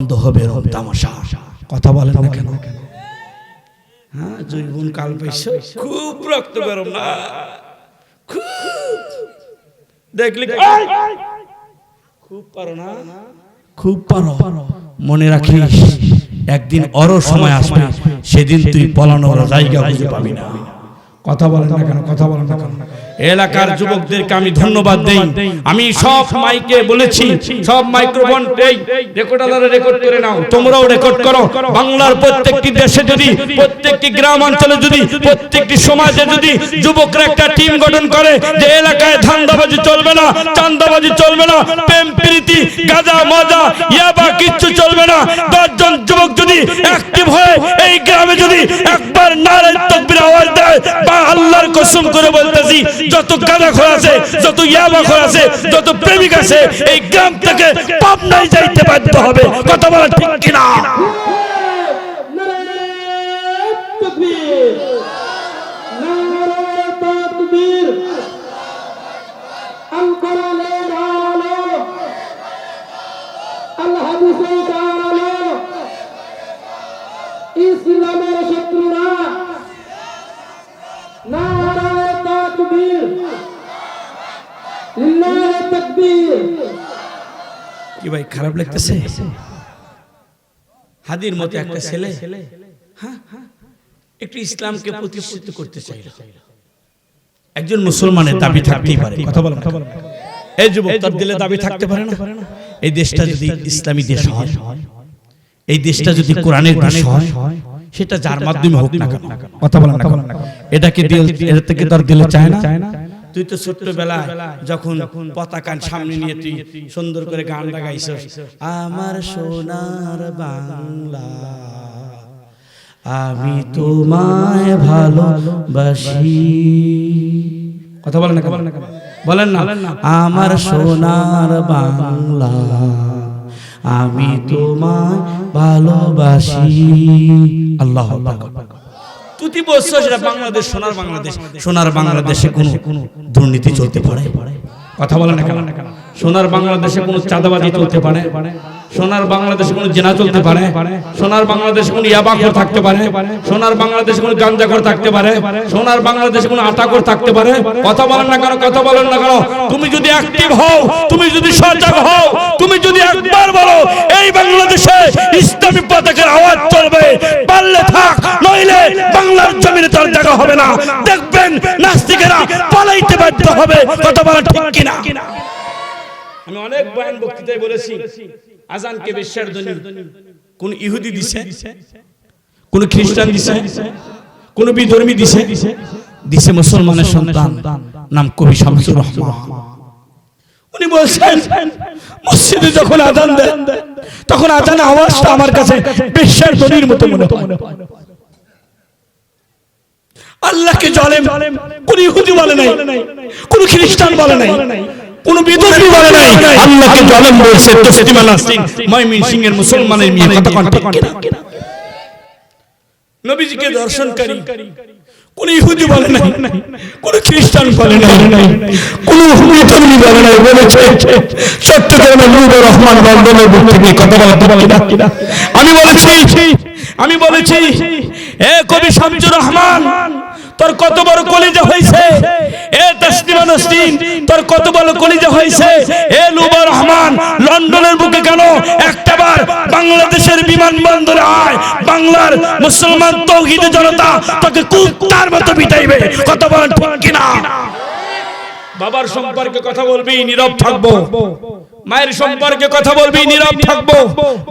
বন্ধ হবে এরকম তামাশা। কথা বলেন না কেন? হ্যাঁ, জৈবন কাল পাইছো, খুব রক্ত গরম না, খুব দেখলি খুব পারো না, খুব পারো। মনে রাখিস একদিন অর সময় আসবে, সেদিন তুই পলানোর জায়গা খুঁজে পাবি না। কথা বলেন না কেন? কথা বলেন না কেন? এলাকার যুবকদেরকে আমি ধন্যবাদ দেই। আমি সব মাইকে বলেছি, সব মাইক্রোফোন দেই, রেকর্ডারে রেকর্ড করে নাও, তোমরাও রেকর্ড করো। বাংলার প্রত্যেকটি দেশে যদি, প্রত্যেকটি গ্রাম অঞ্চলে যদি, প্রত্যেকটি সমাজে যদি যুবকরা একটা টিম গঠন করে যে এলাকায় ধান্দাবাজি চলবে না, চাঁদাবাজি চলবে না, প্রেম প্রীতি গাঁজা মজা ইয়াবা কিচ্ছু চলবে না, 10 জন যুবক যদি অ্যাক্টিভ হয়ে এই গ্রামে যদি একবার নারে তাকবীর আওয়াজ দেয়, বা আল্লাহর কসম করে বলতেছি, যত গাঁজাখোর আছে, যত ইয়াবাখোর আছে, যত প্রেমিক আছে, এই গ্রাম থেকে পাবনায় যাইতে বাধ্য হবে। কথা বলা ঠিক কিনা? ইসলামের শত্রুরা নারায়ে তাকবীর, লিল্লাহি তাকবীর। কি ভাই খারাপ লাগতেছে? হাদির মতো একটা ছেলে একটু ইসলামকে প্রতিষ্ঠিত করতে চাইল। একজন মুসলমানের দাবি থাকতেই পারে। কথা বলেন। এই যুবক, তার দিলে দাবি থাকতে পারে না? এই দেশটা যদি ইসলামী দেশ হয়, এই দেশটা যদি কোরআনের দেশ হয়, সেটা যার মাধ্যমে হোক না কেন, কথা বলেন না কেন, এটাকে এর থেকে তার দিলে চায় না। তুই তো ছোট্টবেলায় যখন পতাকা সামনে নিয়ে তুই সুন্দর করে গানটা গাইছস, আমার সোনার বাংলা আমি তোমায় ভালোবাসি। কথা বলেন না কেন? বলেন না, আমার সোনার বাংলা আমি তোমায় ভালোবাসি। আল্লাহু আকবার। তুই বলছো সেটা বাংলাদেশ, সোনার বাংলাদেশ। সোনার বাংলাদেশে কোনো দুর্নীতি চলতে পারে? কথা বলেন না কেন? সোনার বাংলাদেশে কোনো চাঁদাবাজি চলতে পারে? সোনার বাংলাদেশে কোনো জেনা চলতে পারে? সোনার বাংলাদেশে কোনো ইয়াবাখোর থাকতে পারে? সোনার বাংলাদেশে কোনো গাঁজাখোর থাকতে পারে? সোনার বাংলাদেশে কোনো আটাখোর থাকতে পারে? কথা বলেন না কেন? কথা বলেন না কেন? তুমি যদি অ্যাক্টিভ হও, তুমি যদি সজাগ হও, তুমি যদি একবার বলো এই বাংলাদেশে ইসলামী পতাকার আওয়াজ চলবে, পারলে থাক, নইলে বাংলার জমিনে তার জায়গা হবে না। দেখবেন নাস্তিকেরা পালাইতে বাধ্য হবে। কথা বলা ঠিক কিনা? আমি অনেক বয়ান বক্তৃতায় বলেছি, আজানকে বেশ্যার জন্য কোন ইহুদি দিছে, কোন খ্রিস্টান দিছে, কোন বিধর্মী দিছে মুসলমানের সন্তান, নাম কবি শামসুর রহমান। উনি বলছেন মসজিদে যখন আজান দেয়, তখন আজানের আওয়াজটা আমার কাছে বেশ্যার ধ্বনির মতো মনে হয়। আল্লাহকে জালেম কোন ইহুদি বলে নাই, কোন খ্রিস্টান বলে নাই, কোন বিধর্মী বলে নাই, আল্লাহকে জালেম বলছে তসলিমা নাসরিন ময়মনসিংহ এর মুসলমানের মেয়ে। কথা ঠিক কিনা? নবীজিকে দর্শনকারী কোন ইহুদি বলে নাই, কোন খ্রিস্টান বলে নাই, কোন বিধর্মী বলে নাই, বলেছে চট্টগ্রামের নূর রহমান লন্ডনের বুক থেকে। কথা বলা কিনা? আমি বলেছি এ কবি শামসুর রহমান, তোর কত বড় কলিজা হয়েছে। এ তসলিমা নাসরিন, তোর কত বড় কলিজা হয়েছে। এ লুবা রহমান, লন্ডনের বুকে কেন একটাবার বাংলাদেশের বিমানবন্দরে আয়, বাংলার মুসলমান তৌহিদি জনতা তোকে কুত্তার মতো পিটাইবে। কথা বলেন ঠিক কিনা? বাবার সম্পর্কে কথা বলবি, নীরব থাকবো। মায়ের সম্পর্কে কথা বলবি, নীরব থাকবো।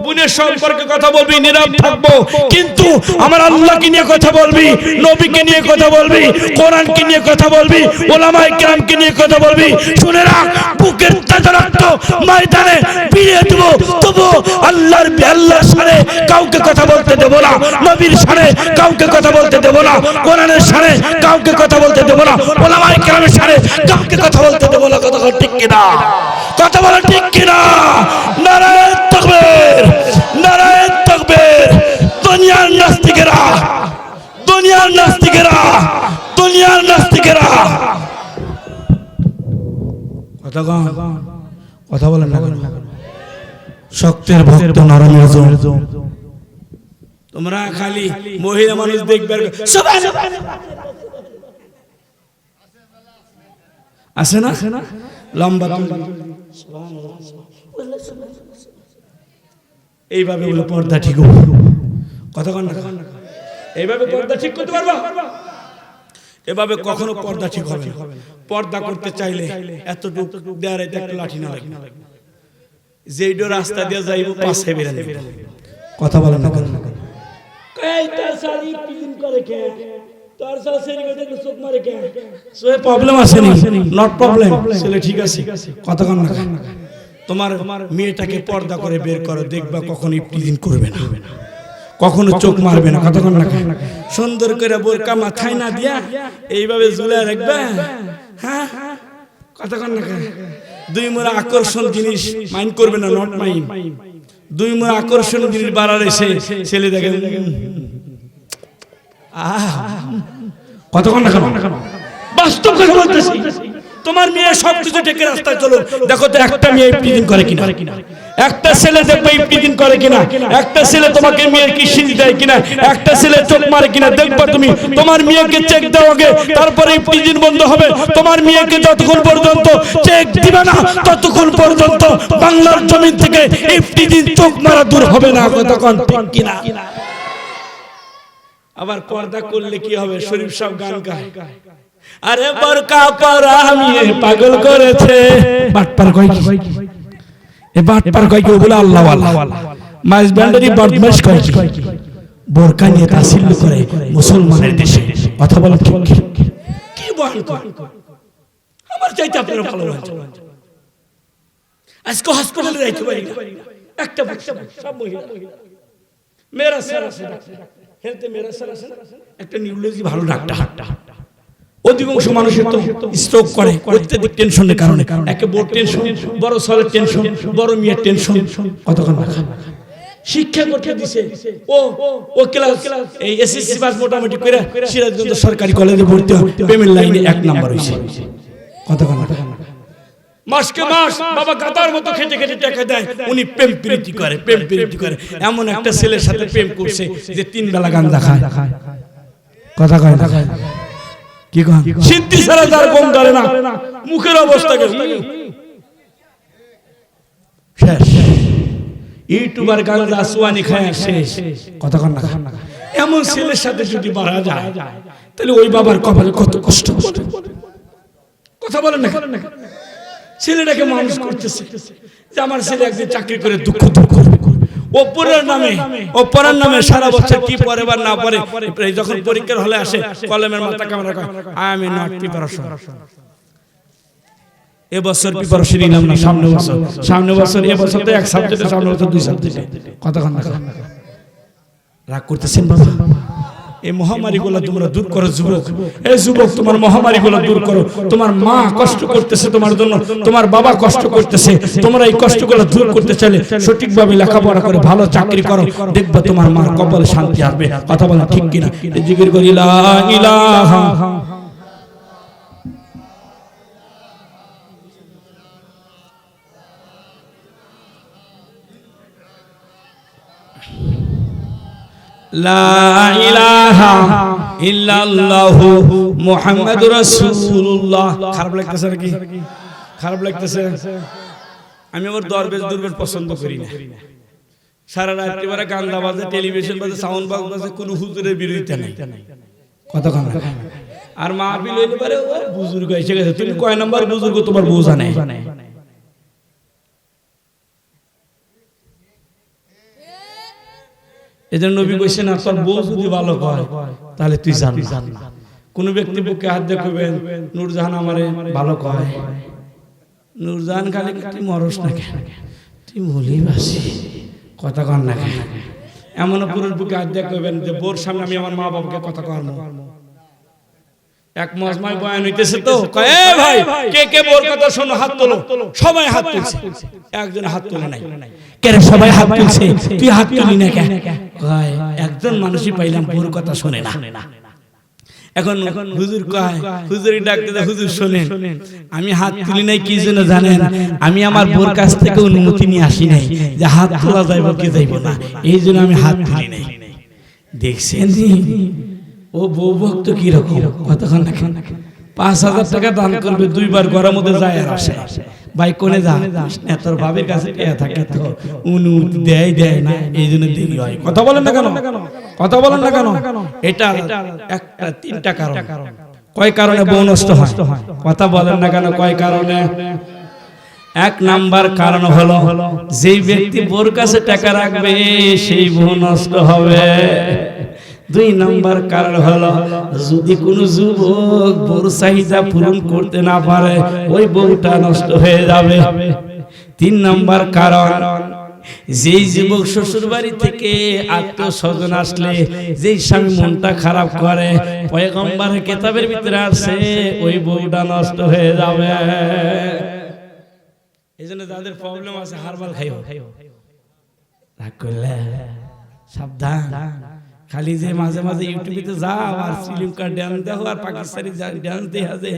বোনের সম্পর্কে কথা বলবি, নীরব থাকবো। কিন্তু আমার আল্লাহকে নিয়ে কথা বলবি, নবীকে নিয়ে কথা বলবি, কোরআনকে নিয়ে কথা বলবি, ওলামায়ে কেরামকে নিয়ে কথা বলবি। শুনে রাখ, বুকের তাজা রক্ত ময়দানে ফিরিয়ে দেব, তবু আল্লাহর শানে কাউকে কথা বলতে দেব না, নবীর শানে কাউকে কথা বলতে দেব না, কোরআনের শানে কাউকে কথা বলতে দেব না, ওলামায়ে কেরামের শানে কাউকে কথা বলতে দেব না। কথা ঠিক কিনা? কথা বলা ঠিক কিনা? নারায়ে তাকবীর, নারায়ে তাকবীর। দুনিয়ার নাস্তিকেরা, দুনিয়ার নাস্তিকেরা, দুনিয়ার নাস্তিকেরা। কথা বলেন না কেন? শক্তের ভক্ত নরমের জম। তোমরা খালি মহিলা মানুষ দেখবে আছে না লম্বা এইভাবে বলে পর্দা ঠিক হবে কথা কন না এইভাবে পর্দা ঠিক করতে পারবা এভাবে কখনো পর্দা ঠিক হবে না পর্দা করতে চাইলে এতটুকু দেয়ারে একটা লাঠি না লাগে যেইডো রাস্তা দিয়ে যাইবো পাশে বের নেবে কথা বলেন না এই তার শাড়ি পিন করে কে তার শাড়ি দেখে চোখ মারে কে সো প্রবলেম আছে নি নট প্রবলেম ছেলে ঠিক আছে কথা কন না তোমার মেয়েটাকে পর্দা করে বের করো দেখবা কখনোই প্রিজিন করবে না কখনো চোখ মারবে না কথা কন না সুন্দর করে বোরকা মাথায় না দিয়া এইভাবে ঝুলে রাখবে হ্যাঁ কথা কন না দুই মোড়া আকর্ষণ জিনিস মাইন্ড করবে না নট মাইন্ড দুই মোড়া আকর্ষণ জিনিস বাড়ার এসে ছেলে দেখে কথা কন না বাস্তব কথা বলতেছি তোমার মেয়ে সবকিছু ঠেকে রাস্তায় চলো দেখো তো একটা মেয়ে প্রিজিন করে কিনা একটা ছেলে দেখবে প্রিজিন করে কিনা একটা ছেলে তোমাকে মেয়ের কি সিঁড়ি দেয় কিনা একটা ছেলে চোখ মারে কিনা দেখবা তুমি তোমার মেয়েকে চেক দাও আগে তারপরে প্রিজিন বন্ধ হবে তোমার মেয়েকে যতক্ষণ পর্যন্ত চেক দিবে না ততক্ষণ পর্যন্ত বাংলার জমিন থেকে এই প্রিজিন চোখ মারা দূর হবে না কতক্ষণ ঠিক কিনা আবার পর্দা করলে কি হবে শরীফ সাহেব গান গায় আরে বরকা পরা মেয়ে পাগল করেছে বাটপার কয় কি এ বাটপার কয় কি বলে আল্লাহ ওয়ালা মাইজ ব্যান্ডারি বদমাশ কয় কি বোরকা নিয়ে তাসিল্লু করে মুসলমানের দেশে কথা বলা ঠিক কি বয়ান করে আমার চাইতে আপনারা ভালো বলছেন আজকে হসপিটালে যাইতে পারি না একটা সব মহিলা মেরা স্যার আছে হেলতে মেরা স্যার আছে একটা নিউরোলজি ভালো ডাক্তার অধিকাংশ মানুষের তো স্ট্রোক করে অত্যধিক টেনশনের কারণে একে বড় টেনশন বড় সলের টেনশন বড় মেয়ের টেনশন কতক্ষণ শিক্ষা করতে দিছে ও ক্লাস এই এসএসসি পাস মোটামুটি করে সিরাজগঞ্জ সরকারি কলেজে ভর্তি হয় পেমেন্ট লাইনে 1 নাম্বার হইছে কতক্ষণ মাসকে মাস বাবা গাদার মতো খেটে খেটে টাকা দেয় উনি প্রেম প্রীতি করে এমন একটা ছেলের সাথে প্রেম করছে যে 3 বেলা গাঁজা খায় কথা কয় না কি কন সিদ্ধি ছাড়া তার কম ধরে না মুখের অবস্থা কি শেষ ইউটিউবার গাঁজা সুয়ানি খায় শেষ কথা কন না এমন ছেলের সাথে যদি মারা যায় তাহলে ওই বাবার কপালে কত কষ্ট কথা বলেন না ছেলেটাকে মানুষ করতেছে যে আমার ছেলে একদিন চাকরি করে দুঃখ দূর করবে অপরার নামে সারা বছর কি পরে বা না পরে যখন পরীক্ষার হলে আসে কলমের মাথা ক্যামেরা কয় আই এম নট প্রিপারেশন এবছর প্রিপারেশন নিলাম না সামনে বছর এবছর তো এক সাবজেক্টে সামনে বছর 2 সাবজেক্টে কতক্ষণ রাগ করতেছেন বাবা এই মহামারীগুলো তোমরা দূর করো যুবক এই যুবক তোমার মহামারীগুলো দূর করো তোমার মা কষ্ট করতেছে তোমার জন্য তোমার বাবা কষ্ট করতেছে তোমরা এই কষ্টগুলো দূর করতে চাইলে সঠিকভাবে লেখাপড়া করে ভালো চাকরি করো দেখবা তোমার মার কপালে শান্তি আসবে কথা বলা ঠিক কিনা জিকির করি লা ইলাহা লা ইলাহা ইল্লাল্লাহু মুহাম্মাদুর রাসূলুল্লাহ খারাপ লাগতেছে নাকি খারাপ লাগতেছে আমি আমার দরবেশ পছন্দ করি না সারা রাত এবারে গান্দা বাজে টেলিভিশন বাজে সাউন্ড বক্স বাজে কোনো হুজুরের বিরোধিতা নাই কথা কন আর মাহফিল হইলে পারে ও বুজুর্গ এসে গেছে তুমি কয় নাম্বার বুজুর্গ তোমার বউ জানে এজন্য নবী কইছেন না তোর বউ যদি ভালো হয় তাহলে তুই জান কোন ব্যক্তি বুকে হাত দিয়ে কইবেন নূরজাহান আমারে ভালো কয় নূরজাহান খালি তুই মরস না কেন তুই ভুলিবাসি কথা কন না কেন এমন পুরুষ বুকে হাত দিয়ে কইবেন যে বোর সামনে আমি আমার মা বাবাকে কথা কইব এক মজমায় বয়ান হইতেছে তো কয় এ ভাই কে কে বোর কথা শোনো হাত তোলো সবাই হাত তুলছে একজন হাত তোলে নাই কে রে সবাই হাত তুলছে তুই হাত তুলি না কেন কয় একজন মানুষই পাইলাম বোর কথা শুনে না এখন হুজুর কয়, হুজুরি ডাকতে দেয়, হুজুর শোনেন, আমি হাত তুলি নাই কি জন্য জানেন? আমি আমার বোর কাছ থেকে অনুমতি নিয়ে আসি নাই যে হাত তোলা যাইব কি যাইব না, এই জন্য আমি হাত তুলি নাই। দেখছেন ও বউ ভক্ত কিরকম, কতক্ষণ না 5,000 টাকা দান করবে, 2 বার ঘরের মধ্যে যায় আর আসে। ভাই কোনে যা তোর বাবার কাছে থাকে তো অনুমতি দেয় না, এই জন্য দেরি হয়। কথা বলেন না কেন? কথা বলেন না কেন? এটা একটা 3টা কারণ। কয় কারণে বউ নষ্ট হয়? কথা বলেন না কেন? কয় কারণে? 1 নাম্বার কারণ হলো যেই ব্যক্তি বোর কাছে টাকা রাখবে সেই বউ নষ্ট হবে। 2 নাম্বার কারণ হলো যদি কোনো যুবক বোর চাহিদা পূরণ করতে না পারে ওই বউটা নষ্ট হয়ে যাবে। 3 নাম্বার কারণ যেই যুবক শ্বশুর বাড়ি থেকে আত্মীয়-স্বজন আসলে যেই স্বামী মনটা খারাপ করে, পয়গম্বরের কিতাবের ভিতরে আছে ওই বউটা নষ্ট হয়ে যাবে। এইজন্য যাদের প্রবলেম আছে হারবাল খাইও, রাগ করলে সাবধান। খালি যে মাঝে মাঝে ইউটিউবে যাও আর শ্রীলঙ্কার ড্যান্স দেখো আর পাকিস্তানি ড্যান্স দেখা যে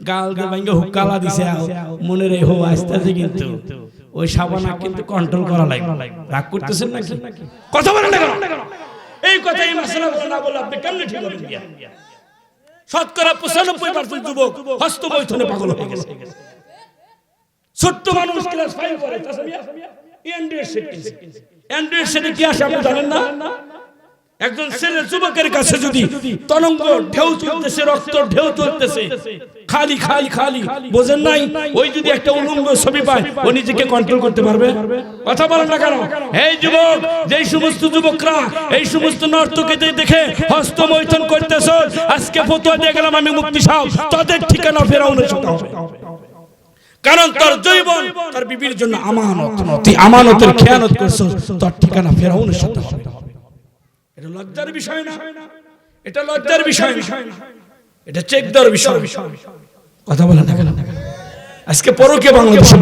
গাল দিয়ে ভাঙ্গে হুক্কালা দিছে, মনে রেখো আস্তে আস্তে কিন্তু ওই সাবানা কিন্তু কন্ট্রোল করা লাগবে। রাগ করতেছেন নাকি? কথা বলেন না কেন? এই কথা এই মাসলা না বলে আপনি কেমনে ঠিক হবেন? শতকরা 95% যুবক হস্তমৈথুনে পাগল হয়ে গেছে। ছোট্ট মানুষ ক্লাস 5 পড়ে, অ্যান্ড্রয়েড সেটে কি আসে আপনি জানেন না? একজন ছেলে যুবকের কাছে যদি তরঙ্গ ঢেউ চলতেছে, রক্ত ঢেউ চলতেছে, খালি খালি খালি বোঝেন নাই, ওই যদি একটা উলঙ্গ ছবি পায় ও নিজেকে কন্ট্রোল করতে পারবে? কথা বলেন না কেন? এই যুবক, যেই সমস্ত যুবকরা এই সমস্ত নর্তকীদের দেখে হস্তমৈথুন করতেছ, আজকে ফতোয়া দিয়ে গেলাম আমি মুফতি সাহেব, তাদের ঠিকানা ফেরাউনের সাথে হবে। কারণ তোর জৈবন তোর বিবির জন্য আমানত, তুই আমানতের খেয়ানত করছিস, তোর ঠিকানা ফেরাউনের সাথে হবে। এটা লজ্জার বিষয় না, এটা লজ্জার বিষয় না, এটা চেক দেওয়ার বিষয়। কথা বলেন না কেন? আজকে পরকে বাংলাদেশে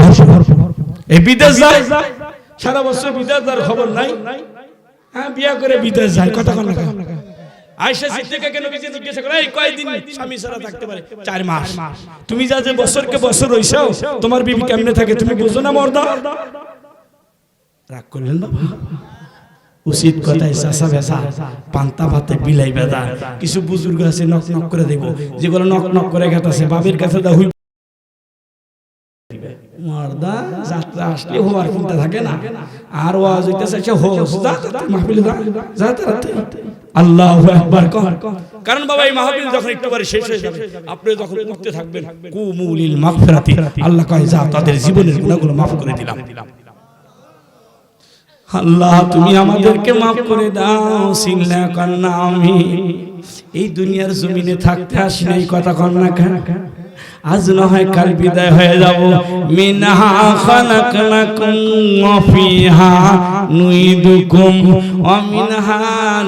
এই বিদেশ যায়, সারা বছর বিদেশ যাওয়ার খবর নাই, হ্যাঁ বিয়া করে বিদেশ যায়। কথা বলেন না কেন? আয়েশা সিদ্দিকাকে নবীজি জিজ্ঞাসা করে, এই কয়দিন স্বামী ছাড়া থাকতে পারে? 4 মাস। তুমি যা যে বছরকে বছর হইছো, তোমার বিবি কেমনে থাকে তুমি বুঝো না মর্দা? রাগ করলেন না? উচিত কথাই চাষা ভেসা পান্তা ভাতে বিলাই বেদা। কিছু বুজুর্গ আছে নক নক করে দেব, যেগুলো নক নক করে গেছে বাবির কাছে দা হই মর্দা যাত্রা আসলে হওয়ার চিন্তা থাকে না। আর ওয়াজ হইতেছে সে হোস মাহফিলে যা তাড়াতাড়ি আল্লাহু আকবার কর। কারণ বাবা এই মাহফিল যখন একটু পরে শেষ হয়ে যাবে, আপনি যখন উঠতে থাকবেন কুমুলিল মাগফিরাতি, আল্লাহ কয় যা তাদের জীবনের গুনাহগুলো maaf করে দিলাম। আল্লাহ তুমি আমাদেরকে মাফ করে দাও। সিনলা কান্না আমি এই দুনিয়ার জমিনে থাকতে আসি নাই, কথা কন না কেন? আজ না হয় কাল বিদায় হয়ে যাব। মিনহা খালাকনাকুম ওয়া ফিহা নুইদুকুম ওয়া মিনহা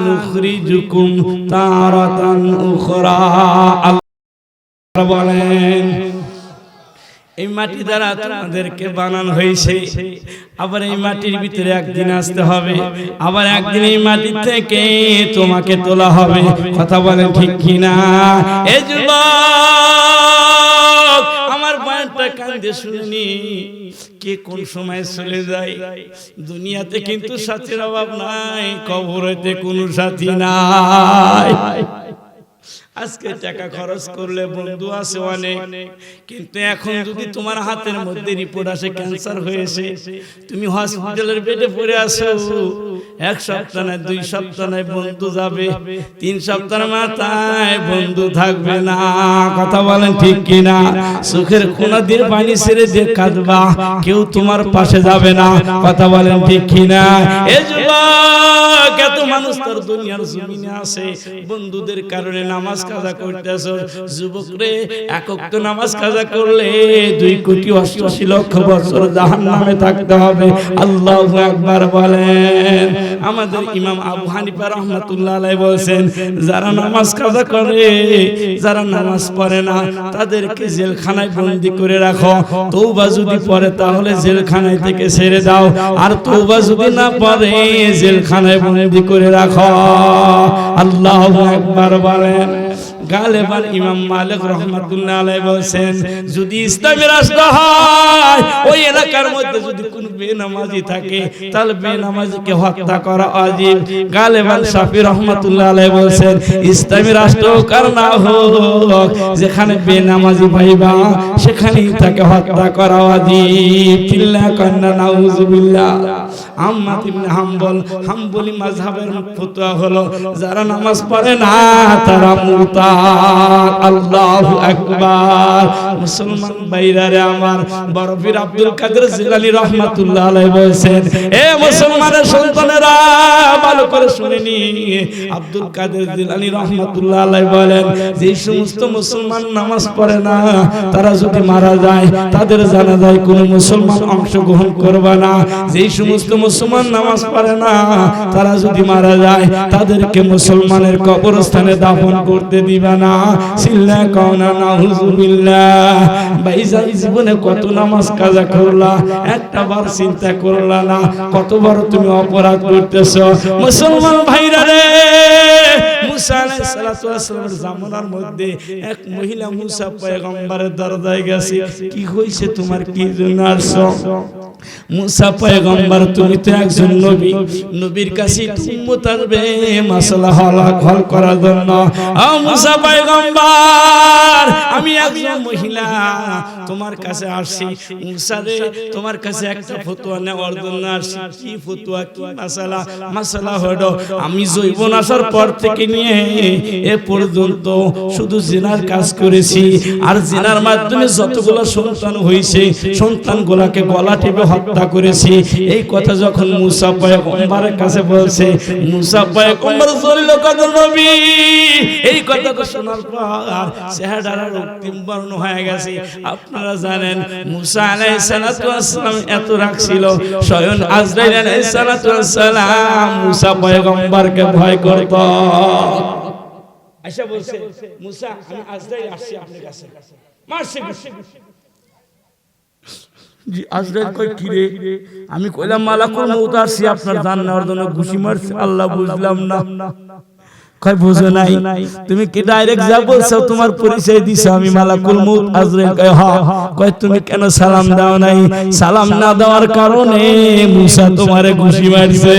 নুখরিজুকুম তারাতান উখরা। আল্লাহ বলেন এই মাটি দ্বারা তোমাদেরকে বানানো হয়েছে, আবার এই মাটির ভিতরে একদিন আসতে হবে, আবার একদিন এই মাটি থেকে তোমাকে তোলা হবে। কথা বলেন ঠিক কিনা? এই যুবক আমার বয়ানটা কান্দে শুনি, কে কোন সময় চলে যায়। দুনিয়াতে কিন্তু সাথীর অভাব নাই, কবরেতে কোনো সাথী নাই। আজকে টাকা খরচ করলে বন্ধু আছে অনেক, কিন্তু এখন যদি তোমার হাতের মধ্যে রিপোর্ট আসে ক্যান্সার হয়েছে, তুমি হসপিটালের বেডে পড়ে আছো, 1 সপ্তাহ নয় 2 সপ্তাহ নয় বন্ধু যাবে, 3 সপ্তাহের মাথায় বন্ধু থাকবে না। কথা বলেন ঠিক কিনা? চোখের কোনা দিয়ে পানি ছেড়ে দিয়ে কাঁদবা, কেউ তোমার পাশে যাবে না। কথা বলেন ঠিক কিনা? এই যুবক এত মানুষ তার দুনিয়ার জমিনে আছে, বন্ধুদের কারণে নামাজ কাজা করতেছ। যুবক রে, এক ওয়াক্ত নামাজ কাজা করলে 2,88,00,000 বছর জাহান্নামে থাকতে হবে। আল্লাহু আকবার বলেন। আমাদের ইমাম আবু হানিফা রাহমাতুল্লাহ আলাইহি বলেন, যারা নামাজ কাজা করে, যারা নামাজ পড়ে না, তাদেরকে জেলখানায় বন্দী করে রাখো। তওবা যদি পড়ে তাহলে জেলখানায় থেকে ছেড়ে দাও, আর তওবা যদি না পড়ে জেলখানায় বন্দী করে রাখো। আল্লাহু আকবার বলেন। গালেবান ইমাম মালিক রাহমাতুল্লাহ আলাইহি বলেন যদি ইসলামী রাষ্ট্র হয় ওই এলাকার মধ্যে যদি কোনো বেনামাজি থাকে তাহলে বেনামাজিকে হত্যা করা ওয়াজিব। গালেবান শাফি রাহমাতুল্লাহ আলাইহি বলেন ইসলামী রাষ্ট্র কার না হোক যেখানে বেনামাজি পাইবা সেখানেই তাকে হত্যা করা ওয়াজিব। কিল্লা কান্না নাউজুবিল্লাহ। আহমদ ইবনে হাম্বলি মাযহাবের ফতোয়া হলো যারা নামাজ পড়ে না তারা মুরতাদ। আল্লাহু আকবার। মুসলমান ভাইরারে আমার বড় পীর আব্দুল কাদের জিলানী রাহমাতুল্লাহ আলাইহি বলেন এ মুসলমানের সন্তানেরা ভালো করে শুনে নি। আব্দুল কাদের জিলানী রাহমাতুল্লাহ আলাইহি বলেন যে সমস্ত মুসলমান নামাজ পড়ে না তারা যদি মারা যায় তাদের জানাজায় কোনো মুসলমান অংশগ্রহণ করবে না। যে সমস্ত মুসলমান নামাজ পড়ে না তারা যদি মারা যায় তাদেরকে মুসলমানের কবরস্থানে দাফন করতে দিবে না। সিল্লা কাওনা নাউজুবিল্লাহ। ভাইজান জীবনে কত নামাজ কাজা করলা একটা বার চিন্তা করলা না কত বড় তুমি অপরাধ করতেছো। মুসলমান ভাইরা রে মুসা আলাইহিস সালাতু ওয়াস সালামের জামানার মধ্যে এক মহিলা মুসা পয়গম্বরের দরজায় গেছে কি হইছে তোমার কি জন্য আসছো? মুসা পয়গম্বর তুমি তো একজন নবী, নবীর কাছে উম্মত আসবে মাসলা হল করার জন্য। ও মুসা পয়গম্বর আমি একজন মহিলা তোমার কাছে আসছি। মুসা রে তোমার কাছে একটা ফতোয়া নেওয়ার জন্য আসছি। কি ফতোয়া কি মাসলা? মাসলা হলো আমি যৌবন আসার পর থেকে নিয়ে এ পর্যন্ত শুধু জিনার কাজ করেছি আর জিনার মাধ্যমে যতগুলো সন্তান হয়েছে সন্তানগুলোকে গলা টিপে হত্যা করেছি। এই কথা যখন মুসা পয়গম্বরের কাছে বলছে মুসা পয়গম্বর জলিল কদর নবী এই কথাটা শোনার পর চেহারাটা রক্তিম বর্ণ হয়ে গেছে। আপনারা জানেন মুসা আলাইহিস সালাতু ওয়াস সালাম এত রাগ ছিল স্বয়ং আজরাইল আলাইহিস সালাতু ওয়াস সালাম মুসা পয়গম্বরকে ভয় করত। আয়েশা বলছে মুসা আমি আজরাইল আসছি আপনার কাছে মারছে জি আজরাইল কই কি রে? আমি কইলাম মালাকুল মউত আসি আপনার জান নেওয়ার জন্য ঘুষি মারছে। আল্লাহ বুঝলাম না। কই বুঝো নাই? তুমি কি ডাইরেক্ট যা বলছো তোমার পরিচয় দিছো আমি মালাকুল মউত আজরাইল? কই হ্যাঁ। কই তুমি কেন সালাম দাও নাই? সালাম না দেওয়ার কারণে মুসা তোমারে ঘুষি মারছে।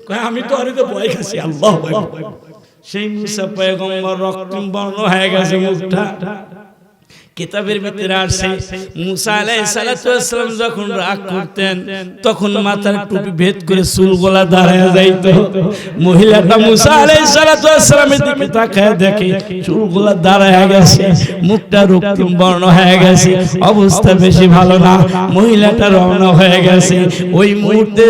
কই আমি তো আরে ভয় খাচ্ছি। আল্লাহু আকবার। সেই মুসা পয়গম্বর রক্তিম বর্ণ হয়ে গেছে মুখটা। কিতাবের ভিতরে আসে মুসা আলাইহিস সালাতু ওয়াস সালাম যখন রাগ করতেন তখন মাথার টুপি ভেদ করে চুলগুলা দাঁড়ায় যাইতো। মহিলাটা মুসা আলাইহিস সালাতু ওয়াস সালামের দিকে তাকায় দেখে চুলগুলা দাঁড়ায় গেছে, মুখটা রক্তিম বর্ণ হয়ে গেছে, অবস্থা বেশি ভালো না। মহিলাটা রওনা হয়ে গেছে। ওই মুহূর্তে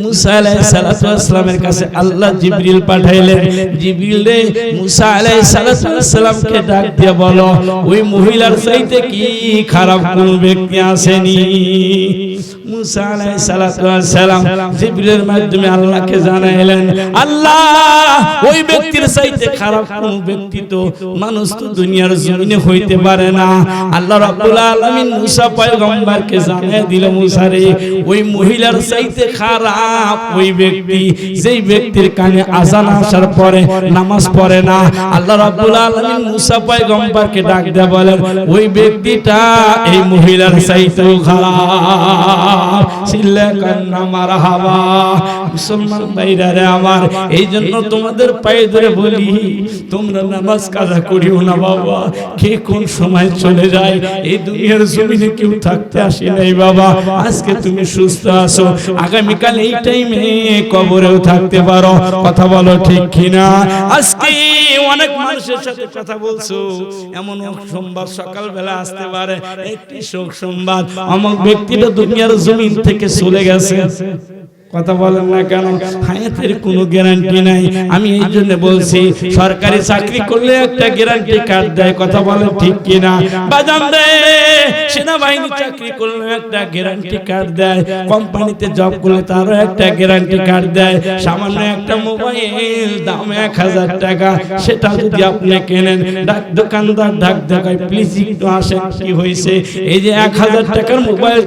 মুসা আলাইহিস সালাতু ওয়াস সালামের কাছে আল্লাহ জিবরিল পাঠাইলেন। জিবরিল রে মুসা আলাইহিস সালাতু ওয়াস সালামকে ডাক দিয়ে বলো ওই মহিলা চাইতে কি খারাপ কোন ব্যক্তি আসেনি? মুসা আলাইহিস সালাতু ওয়াস সালাম জিবরিলের মাধ্যমে আল্লাহকে জানাইলেন আল্লাহ ওই ব্যক্তির চাইতে খারাপ কোন ব্যক্তি তো মানুষ তো দুনিয়ার জমিনে হইতে পারে না। আল্লাহ রাব্বুল আলামিন মুসা পয়গম্বরকে জানাই দিল মুসা রে ওই মহিলার চাইতে খারাপ ওই ব্যক্তি যেই ব্যক্তির কানে আযান আসার পরে নামাজ পড়ে না। আল্লাহ রাব্বুল আলামিন মুসা পয়গম্বরকে ডাক দেয়া বলেন ওই ব্যক্তিটা এই মহিলার চাইতেও খারাপ। সিল্লা কান্না মারহাবা। মুসলমান ভাইরা রে আমার এই জন্য তোমাদের পায়ে ধরে বলি তোমরা নামাজ কাজা করিও না বাবা। কে কোন সময় চলে যায় এই দুনিয়ার জমিনে কেউ থাকতে আসে নাই বাবা। আজকে তুমি সুস্থ আছো আগামীকাল এই টাইমে কবরেও থাকতে পারো। কথা বলো ঠিক কিনা? আজকে অনেক মানুষের সাথে কথা বলছো এমন সোমবার সকালবেলা আসতে পারে একটি শোক সংবাদ অমুক ব্যক্তিটা দুনিয়ার জমিন থেকে চলে গেছে। কথা বলেন না কেন? হায়াতের কোনো গ্যারান্টি নাই। আমি এই জন্য বলছি সরকারি চাকরি করলে একটা গ্যারান্টি কার্ড দেয়। কথা বলেন ঠিক কিনা? বাজান রে সেনাবাহিনী চাকরি করলে একটা গ্যারান্টি কার্ড দেয়, কোম্পানিতে জব করলে তারও একটা গ্যারান্টি কার্ড দেয়। সামান্য একটা মোবাইল দাম 1000 টাকা, সেটা যদি আপনি কেনেন দোকানদার ডাক দেখায় প্লিজ একটু আসেন কি হয়েছে এই যে 1000 টাকার মোবাইলটা